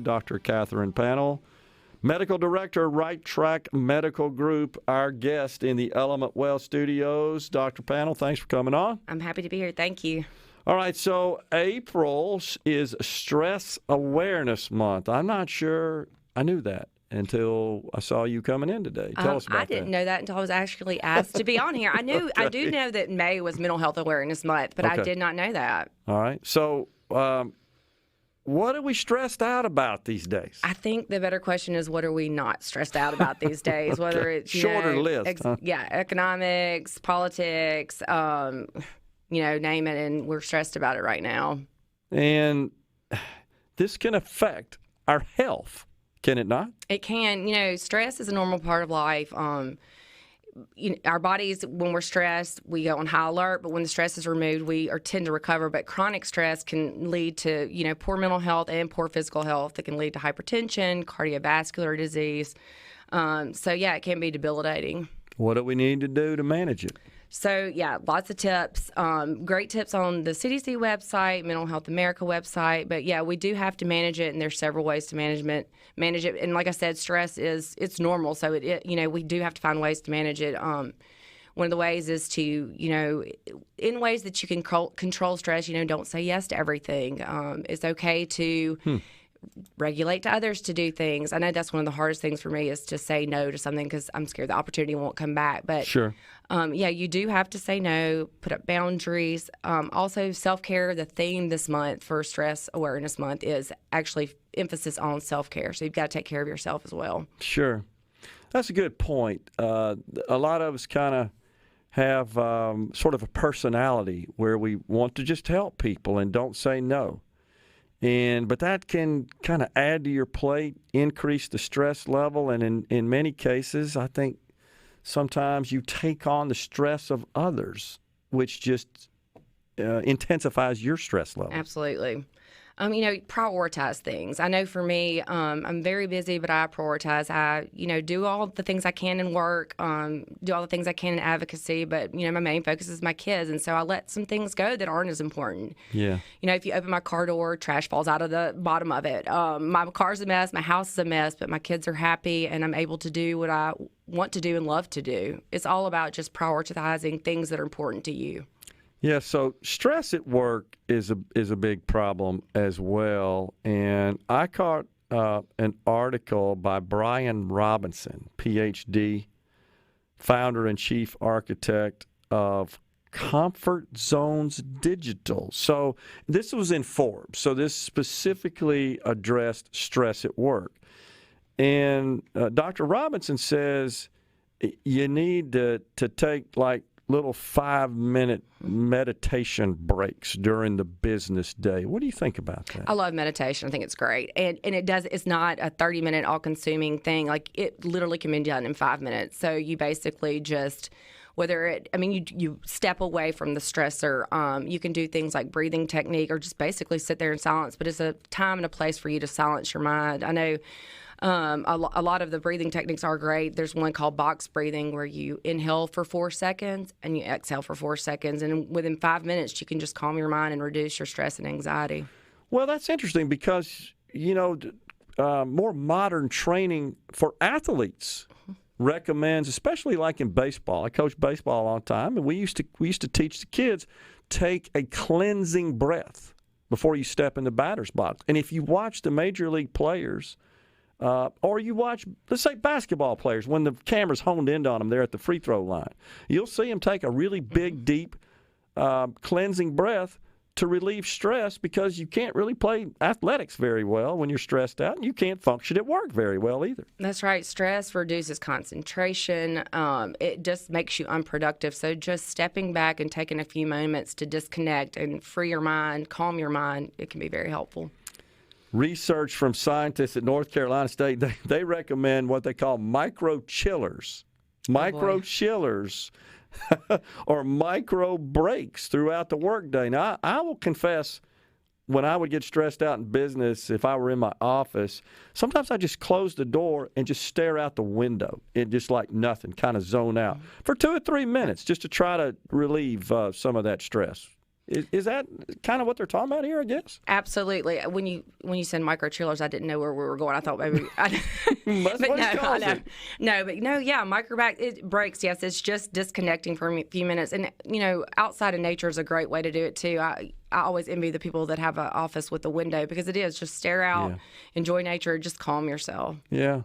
Dr. Katherine Pannel, Medical Director, Right Track Medical Group, our guest in the Element Well Studios. Dr. Pannel, thanks for coming on. I'm happy to be here. Thank you. All right, so April is Stress Awareness Month. I'm not sure I knew that until I saw you coming in today. Tell us about that. I didn't know that until I was actually asked to be on here. I knew I do know that May was Mental Health Awareness Month, but I did not know that. All right, so what are we stressed out about these days? I think the better question is, what are we not stressed out about these days? Whether it's shorter list, huh? Economics, politics, name it, and we're stressed about it right now. And this can affect our health, can it not? It can. Stress is a normal part of life. Our bodies, when we're stressed, we go on high alert, but when the stress is removed, we tend to recover. But chronic stress can lead to, poor mental health and poor physical health. It can lead to hypertension, cardiovascular disease. It can be debilitating. What do we need to do to manage it? So, lots of tips. Great tips on the CDC website, Mental Health America website. But, we do have to manage it, and there's several ways to manage it. And like I said, stress it's normal. So, we do have to find ways to manage it. One of the ways is to, in ways that you can control stress, don't say yes to everything. It's okay to regulate to others to do things. I know that's one of the hardest things for me is to say no to something because I'm scared the opportunity won't come back. But sure. You do have to say no, put up boundaries. Also, self-care, the theme this month for Stress Awareness Month is actually emphasis on self-care. So you've got to take care of yourself as well. Sure. That's a good point. A lot of us kind of have sort of a personality where we want to just help people and don't say no. But that can kind of add to your plate, increase the stress level, and in many cases, I think sometimes you take on the stress of others, which just intensifies your stress level. Absolutely. Prioritize things. I know for me, I'm very busy, but I prioritize. I, do all the things I can in work, do all the things I can in advocacy, but, my main focus is my kids. And so I let some things go that aren't as important. Yeah. If you open my car door, trash falls out of the bottom of it. My car's a mess, my house is a mess, but my kids are happy and I'm able to do what I want to do and love to do. It's all about just prioritizing things that are important to you. Yeah, so stress at work is a big problem as well. And I caught an article by Brian Robinson, Ph.D., founder and chief architect of Comfort Zones Digital. So this was in Forbes. So this specifically addressed stress at work. And Dr. Robinson says you need to take little 5-minute meditation breaks during the business day. What do you think about that? I love meditation. I think it's great. And it's not a 30-minute all-consuming thing. Like, it literally can be done in 5 minutes. So you basically just, you step away from the stressor. You can do things like breathing technique or just basically sit there in silence. But it's a time and a place for you to silence your mind. I know a lot of the breathing techniques are great. There's one called box breathing where you inhale for 4 seconds and you exhale for 4 seconds. And within 5 minutes, you can just calm your mind and reduce your stress and anxiety. Well, that's interesting because, more modern training for athletes recommends, especially like in baseball. I coached baseball a long time, and we used to teach the kids, take a cleansing breath before you step in the batter's box. And if you watch the major league players, or you watch, let's say, basketball players, when the camera's honed in on them, they're at the free throw line. You'll see them take a really big, deep cleansing breath to relieve stress because you can't really play athletics very well when you're stressed out, and you can't function at work very well either. That's right. Stress reduces concentration. It just makes you unproductive. So just stepping back and taking a few moments to disconnect and free your mind, calm your mind, it can be very helpful. Research from scientists at North Carolina State, they recommend what they call micro chillers. Micro chillers or micro breaks throughout the workday. Now, I will confess, when I would get stressed out in business, if I were in my office, sometimes I just close the door and just stare out the window and just like nothing, kind of zone out for 2 or 3 minutes just to try to relieve some of that stress. Is that kind of what they're talking about here, I guess? Absolutely. When you said micro chillers, I didn't know where we were going. I thought maybe That's what it calls it. Yeah, micro breaks. Yes, it's just disconnecting for a few minutes, and outside of nature is a great way to do it too. I always envy the people that have an office with a window because it is just stare out, enjoy nature, just calm yourself. Yeah,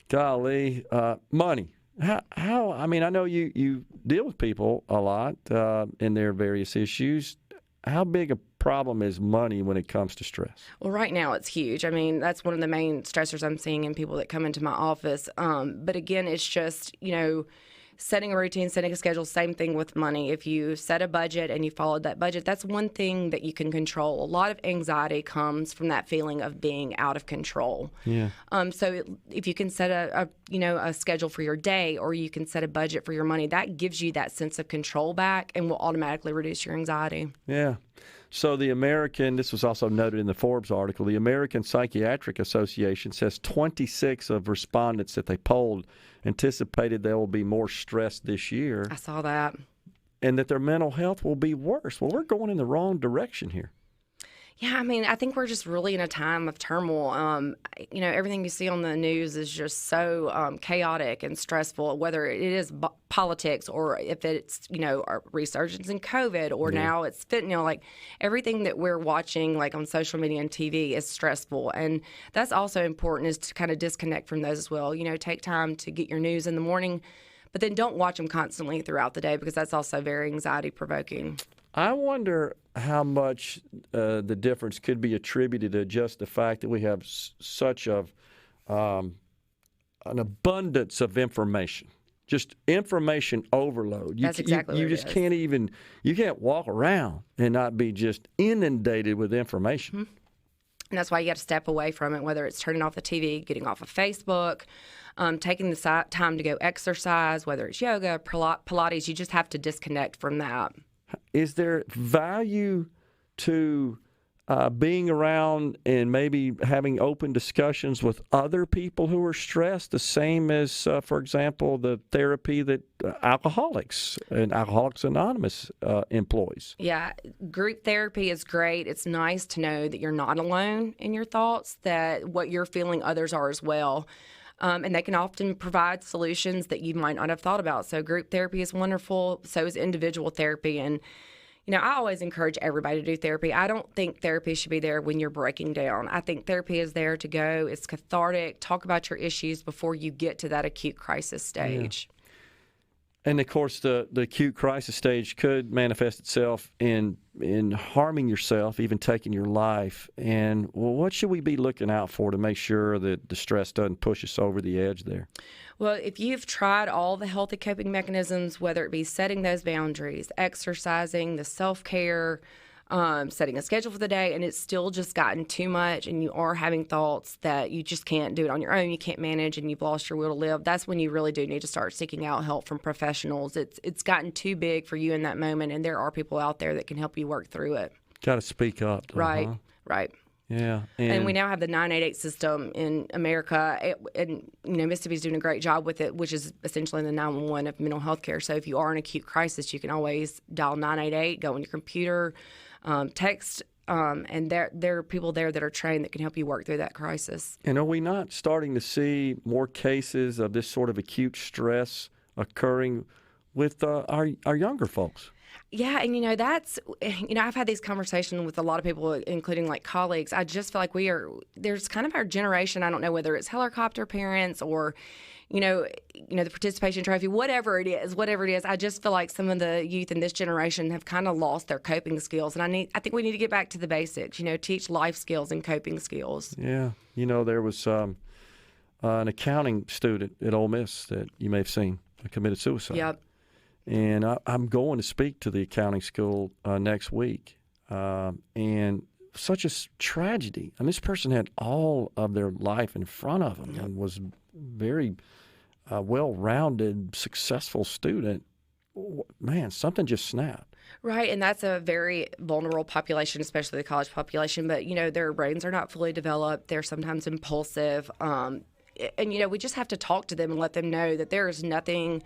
golly, money. How? I mean, I know you deal with people a lot in their various issues. How big a problem is money when it comes to stress? Well, right now it's huge. I mean, that's one of the main stressors I'm seeing in people that come into my office. But again, it's just, setting a routine, setting a schedule, same thing with money. If you set a budget and you followed that budget, that's one thing that you can control. A lot of anxiety comes from that feeling of being out of control. Yeah. So if you can set a schedule for your day, or you can set a budget for your money, that gives you that sense of control back and will automatically reduce your anxiety. Yeah. So this was also noted in the Forbes article, the American Psychiatric Association says 26 of respondents that they polled anticipated they will be more stressed this year. I saw that. And that their mental health will be worse. Well, we're going in the wrong direction here. Yeah, I mean, I think we're just really in a time of turmoil. Everything you see on the news is just so chaotic and stressful, whether it is politics or if it's, a resurgence in COVID or now it's fentanyl. Like, everything that we're watching, like on social media and TV, is stressful. And that's also important, is to kind of disconnect from those as well. Take time to get your news in the morning, but then don't watch them constantly throughout the day, because that's also very anxiety provoking. I wonder how much the difference could be attributed to just the fact that we have such an abundance of information, just information overload. That's exactly what you just can't you can't walk around and not be just inundated with information. Mm-hmm. And that's why you got to step away from it, whether it's turning off the TV, getting off of Facebook, taking the time to go exercise, whether it's yoga, Pilates. You just have to disconnect from that. Is there value to being around and maybe having open discussions with other people who are stressed, the same as, for example, the therapy that alcoholics and Alcoholics Anonymous employs? Yeah, group therapy is great. It's nice to know that you're not alone in your thoughts, that what you're feeling, others are as well. And they can often provide solutions that you might not have thought about. So group therapy is wonderful. So is individual therapy. And, I always encourage everybody to do therapy. I don't think therapy should be there when you're breaking down. I think therapy is there to go. It's cathartic. Talk about your issues before you get to that acute crisis stage. Yeah. And, of course, the acute crisis stage could manifest itself in harming yourself, even taking your life. And, well, what should we be looking out for to make sure that the stress doesn't push us over the edge there? Well, if you've tried all the healthy coping mechanisms, whether it be setting those boundaries, exercising, the self-care, setting a schedule for the day, and it's still just gotten too much, and you are having thoughts that you just can't do it on your own, you can't manage, and you've lost your will to live, that's when you really do need to start seeking out help from professionals. It's gotten too big for you in that moment, and there are people out there that can help you work through it. Got to speak up. Right. Yeah. And we now have the 988 system in America, and Mississippi's doing a great job with it, which is essentially the 911 of mental health care. So if you are in acute crisis, you can always dial 988, go on your computer, text, and there are people there that are trained that can help you work through that crisis. And are we not starting to see more cases of this sort of acute stress occurring with our younger folks? Yeah, and that's, I've had these conversations with a lot of people, including like colleagues. I just feel like there's kind of our generation, I don't know whether it's helicopter parents or, the participation trophy, whatever it is. I just feel like some of the youth in this generation have kind of lost their coping skills. And I think we need to get back to the basics, teach life skills and coping skills. Yeah. There was an accounting student at Ole Miss that you may have seen committed suicide. Yep. And I'm going to speak to the accounting school next week. And such a tragedy. I mean, this person had all of their life in front of them and was very well-rounded, successful student. Man, something just snapped. Right, and that's a very vulnerable population, especially the college population. But, their brains are not fully developed. They're sometimes impulsive. And, we just have to talk to them and let them know that there is nothing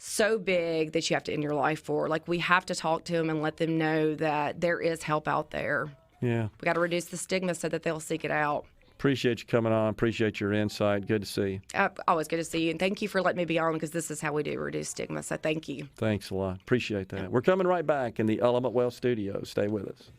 so big that you have to end your life for. Like, we have to talk to them and let them know that there is help out there. Yeah. We got to reduce the stigma so that they'll seek it out. Appreciate you coming on. Appreciate your insight. Good to see you. Always good to see you. And thank you for letting me be on, because this is how we do reduce stigma. So thank you. Thanks a lot. Appreciate that. We're coming right back in the Element Wealth Studios. Stay with us.